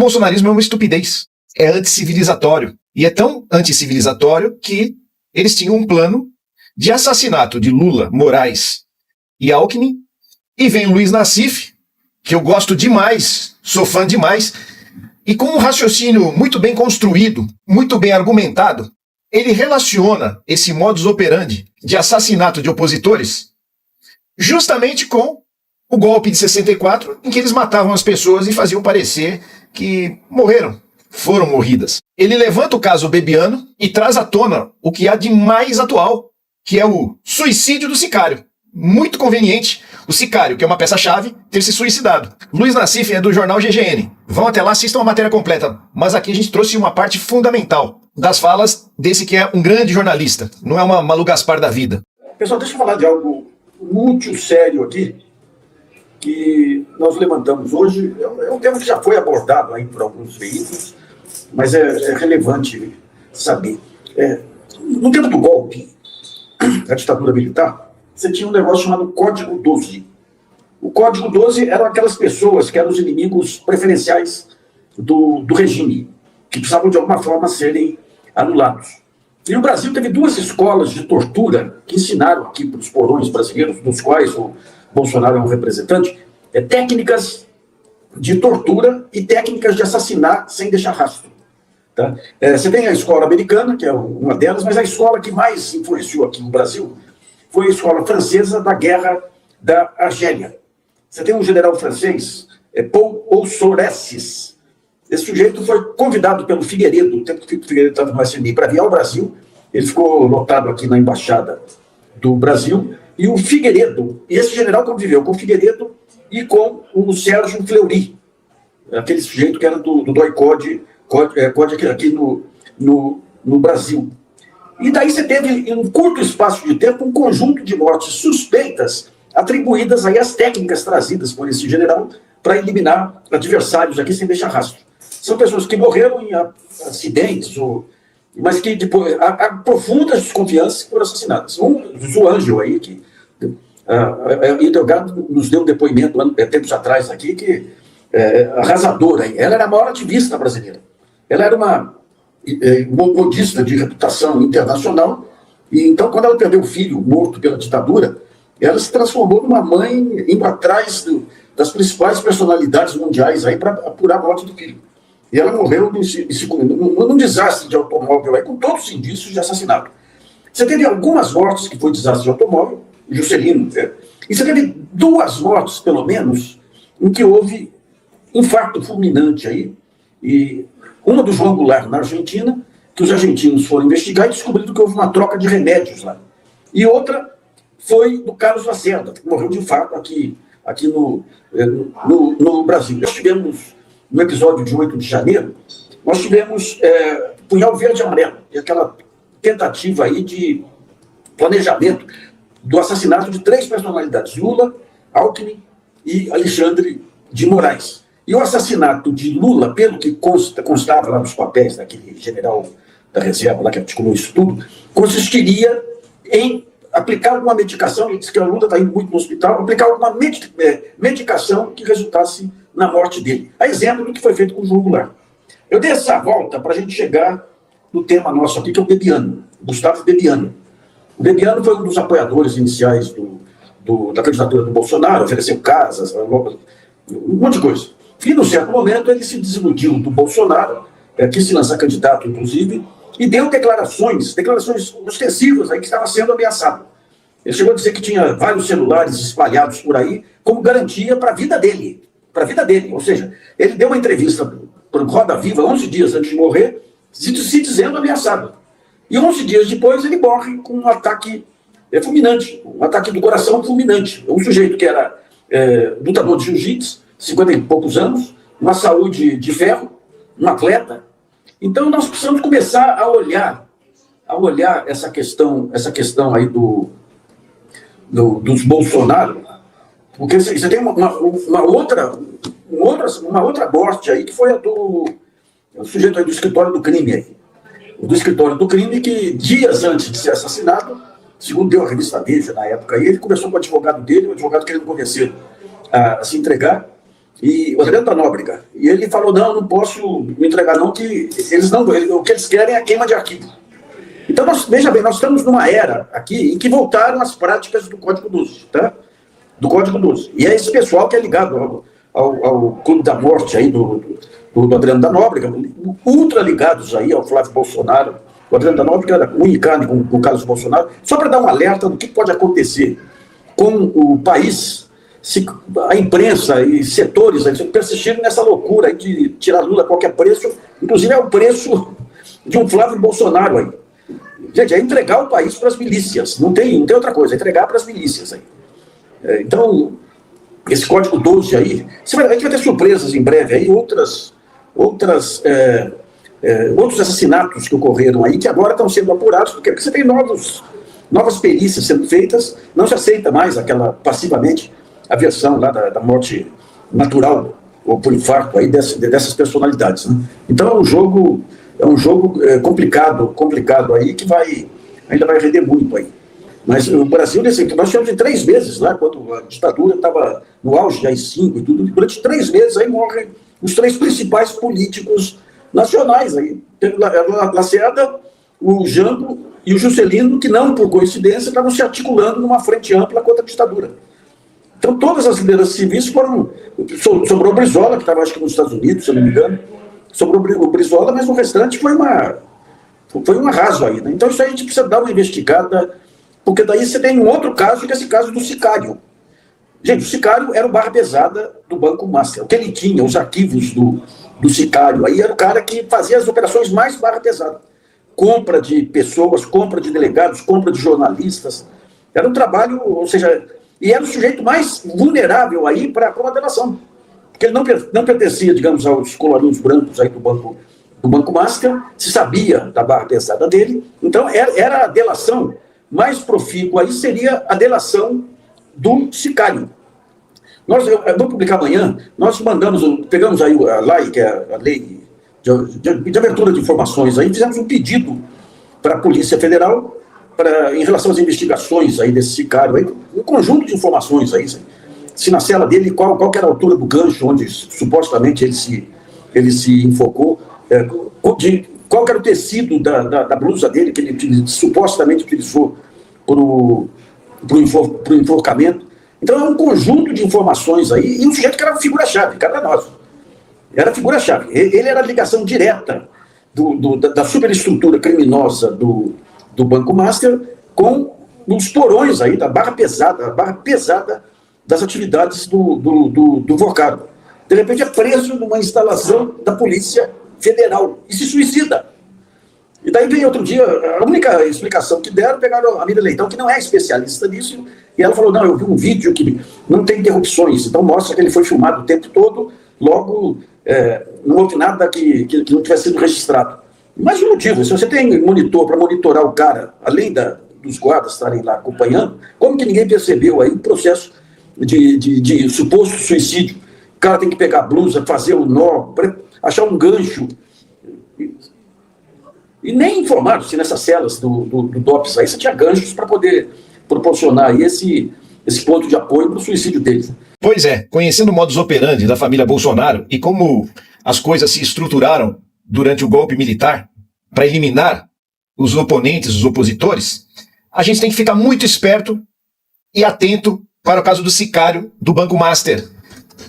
O bolsonarismo é uma estupidez. É anticivilizatório. E é tão anticivilizatório que eles tinham um plano de assassinato de Lula, Moraes e Alckmin. E vem o Luiz Nassif, que eu gosto demais, sou fã demais, e com um raciocínio muito bem construído, muito bem argumentado, ele relaciona esse modus operandi de assassinato de opositores justamente com o golpe de 64, em que eles matavam as pessoas e faziam parecer que morreram, foram morridas. Ele levanta o caso Bebiano e traz à tona o que há de mais atual, que é o suicídio do sicário. Muito conveniente o sicário, que é uma peça-chave, ter se suicidado. Luiz Nassif é do jornal GGN. Vão até lá, assistam a matéria completa. Mas aqui a gente trouxe uma parte fundamental das falas desse que é um grande jornalista. Não é uma Malu Gaspar da vida. Pessoal, deixa eu falar de algo muito sério aqui, que nós levantamos hoje. É um tema que já foi abordado aí por alguns veículos, mas é relevante saber. No tempo do golpe, da ditadura militar, você tinha um negócio chamado Código 12. O Código 12 eram aquelas pessoas que eram os inimigos preferenciais do regime, que precisavam de alguma forma serem anulados. E o Brasil teve duas escolas de tortura que ensinaram aqui para os porões brasileiros, dos quais o Bolsonaro é um representante, técnicas de tortura e técnicas de assassinar sem deixar rastro. Tá? Você tem a escola americana, que é uma delas, mas a escola que mais influenciou aqui no Brasil foi a escola francesa da Guerra da Argélia. Você tem um general francês, Paul Oussoresses. Esse sujeito foi convidado pelo Figueiredo, o tempo que o Figueiredo estava no FMI, para vir ao Brasil. Ele ficou lotado aqui na Embaixada do Brasil. E o Figueiredo, e esse general conviveu com o Figueiredo e com o Sérgio Fleury, aquele sujeito que era do DOI-CODE aqui no Brasil. E daí você teve, em um curto espaço de tempo, um conjunto de mortes suspeitas atribuídas aí às técnicas trazidas por esse general para eliminar adversários aqui sem deixar rastro. São pessoas que morreram em acidentes, mas que depois há profundas desconfianças por assassinatos. O Ângelo aí, que o Delgado nos deu um depoimento tempos atrás aqui, que arrasadora. Ela era a maior ativista brasileira. Ela era uma modista de reputação internacional, e então, quando ela perdeu o filho morto pela ditadura, ela se transformou numa mãe indo atrás das principais personalidades mundiais aí para apurar a morte do filho. E ela morreu num desastre de automóvel, aí, com todos os indícios de assassinato. Você teve algumas mortes que foi desastre de automóvel, Juscelino, e você teve duas mortes, pelo menos, em que houve infarto fulminante aí, e uma do João Goulart, na Argentina, que os argentinos foram investigar e descobriram que houve uma troca de remédios lá. E outra foi do Carlos Lacerda, que morreu de infarto aqui no Brasil. Nós tivemos, no episódio de 8 de janeiro, nós tivemos Punhal Verde e Amarelo, e aquela tentativa aí de planejamento do assassinato de 3 personalidades, Lula, Alckmin e Alexandre de Moraes. E o assassinato de Lula, pelo que constava lá nos papéis daquele general da reserva, lá que articulou isso tudo, consistiria em aplicar alguma medicação, ele disse que o Lula está indo muito no hospital, aplicar alguma medicação que resultasse na morte dele. A exemplo do que foi feito com o João Goulart. Eu dei essa volta para a gente chegar no tema nosso aqui, que é o Bebiano, Gustavo Bebiano. O Bebiano foi um dos apoiadores iniciais da candidatura do Bolsonaro, ofereceu casas, um monte de coisa. E, num certo momento, ele se desiludiu do Bolsonaro, quis se lançar candidato, inclusive, e deu declarações ostensivas aí que estava sendo ameaçado. Ele chegou a dizer que tinha vários celulares espalhados por aí como garantia para a vida dele. Ou seja, ele deu uma entrevista para o Roda Viva 11 dias antes de morrer, se dizendo ameaçado. E 11 dias depois ele morre com um ataque fulminante, um ataque do coração fulminante. Um sujeito que era lutador de jiu-jitsu, 50 e poucos anos, uma saúde de ferro, um atleta. Então nós precisamos começar a olhar essa questão aí dos Bolsonaro, porque você tem uma outra morte aí, que foi a do sujeito aí do escritório do crime aí. Do escritório do crime, que dias antes de ser assassinado, segundo deu a revista Veja na época, aí ele conversou com o advogado dele, o advogado querendo convencê-lo a se entregar, e o Adriano da Nóbrega. E ele falou, não posso me entregar não, que eles não, o que eles querem é a queima de arquivo. Então, veja bem, nós estamos numa era aqui em que voltaram as práticas do Código 12, tá? Do Código 12. E é esse pessoal que é ligado ao Clube da Morte aí do Adriano da Nóbrega, ultra ligados aí ao Flávio Bolsonaro. O Adriano da Nóbrega era unicado com o Carlos Bolsonaro, só para dar um alerta do que pode acontecer com o país se a imprensa e setores aí, persistirem nessa loucura aí de tirar Lula a qualquer preço, inclusive é o preço de um Flávio Bolsonaro aí. Gente, é entregar o país para as milícias, não tem outra coisa, é entregar para as milícias aí. Então, esse Código 12 aí, a gente vai ter surpresas em breve aí, outros assassinatos que ocorreram aí, que agora estão sendo apurados, porque você tem novas perícias sendo feitas, não se aceita mais aquela, passivamente, a versão lá da morte natural, ou por infarto aí dessas personalidades, né? Então é um jogo complicado aí, que ainda vai render muito aí. Mas o Brasil, nós tivemos em 3 meses lá, quando a ditadura estava no auge, AI-5 e tudo, durante 3 meses aí morrem os 3 principais políticos nacionais aí. Lacerda, o Jango e o Juscelino, que não por coincidência estavam se articulando numa frente ampla contra a ditadura. Então todas as lideranças civis foram... Sobrou o Brizola, que estava acho que nos Estados Unidos, se eu não me engano, sobrou o Brizola, mas o restante foi um arraso aí, né? Então isso aí a gente precisa dar uma investigada, porque daí você tem um outro caso, que é esse caso do sicário. Gente, o sicário era o barra pesada do Banco Master. O que ele tinha, os arquivos do sicário, aí era o cara que fazia as operações mais barra pesada. Compra de pessoas, compra de delegados, compra de jornalistas. Era um trabalho, ou seja, e era o sujeito mais vulnerável aí para uma delação. Porque ele não pertencia, digamos, aos colorinhos brancos aí do Banco Master, se sabia da barra pesada dele, então era a delação mais profícua aí, seria a delação do sicário. Eu vou publicar amanhã, nós pegamos aí a lei, que é a lei de abertura de informações, aí fizemos um pedido para a Polícia Federal em relação às investigações aí desse sicário, aí, um conjunto de informações aí, se na cela dele, qual que era a altura do gancho onde supostamente ele se enfocou, qual que era o tecido da blusa dele que ele supostamente utilizou para o enforcamento. Então é um conjunto de informações aí, e um sujeito que era figura-chave, cadanoso. Era figura-chave. Ele era a ligação direta da superestrutura criminosa do Banco Master com os porões aí, da barra pesada das atividades do Vorcado. De repente é preso numa instalação da Polícia Federal e se suicida. E daí vem outro dia, a única explicação que deram, pegaram a Miriam Leitão, que não é especialista nisso, e ela falou, não, eu vi um vídeo que não tem interrupções, então mostra que ele foi filmado o tempo todo, logo não houve nada que não tivesse sido registrado. Mas o motivo, se você tem monitor para monitorar o cara, além dos guardas estarem lá acompanhando, como que ninguém percebeu aí o processo de suposto suicídio? O cara tem que pegar a blusa, fazer o nó, achar um gancho. E nem informaram se nessas celas do DOPS aí você tinha ganchos para poder proporcionar aí esse ponto de apoio para o suicídio deles. Pois é, conhecendo o modus operandi da família Bolsonaro e como as coisas se estruturaram durante o golpe militar para eliminar os oponentes, os opositores, a gente tem que ficar muito esperto e atento para o caso do sicário do Banco Master,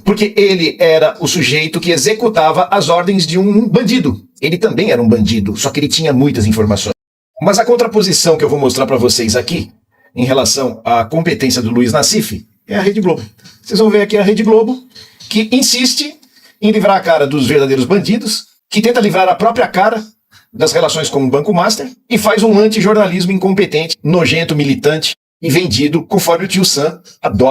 porque ele era o sujeito que executava as ordens de um bandido. Ele também era um bandido, só que ele tinha muitas informações. Mas a contraposição que eu vou mostrar para vocês aqui, em relação à competência do Luiz Nassif, é a Rede Globo. Vocês vão ver aqui a Rede Globo, que insiste em livrar a cara dos verdadeiros bandidos, que tenta livrar a própria cara das relações com o Banco Master e faz um antijornalismo incompetente, nojento, militante e vendido, conforme o tio Sam adora.